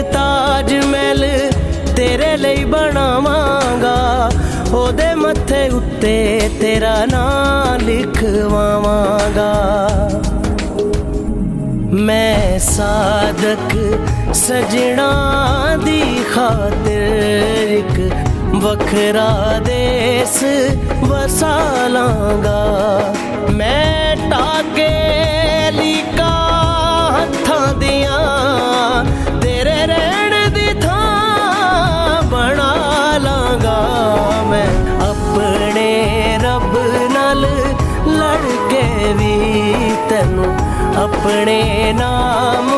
ਤਾਜ ਮਹਿਲ ਤੇਰੇ ਲਈ ਬਣਾਵਾਂਗਾ, ਉਹਦੇ ਮੱਥੇ ਉੱਤੇ ਤੇਰਾ ਨਾਂ ਲਿਖਵਾਵਾਂਗਾ। ਮੈਂ ਸਾਦਕ ਸਜਣਾ ਦੀ ਖਾਤਰ ਇੱਕ ਵੱਖਰਾ ਦੇਸ ਵਸਾ ਲਾਂਗਾ। ਮੈਂ ਟਾਕੇ ਲੀਕਾਂ ਹੱਥਾਂ ਦੀਆਂ ਤੇਰੇ ਰਹਿਣ ਦੀ ਥਾਂ ਬਣਾ ਲਾਂਗਾ। ਮੈਂ ਆਪਣੇ ਰੱਬ ਨਾਲ ਲੜ ਕੇ ਵੀ ਤੈਨੂੰ ਆਪਣੇ ਨਾਮ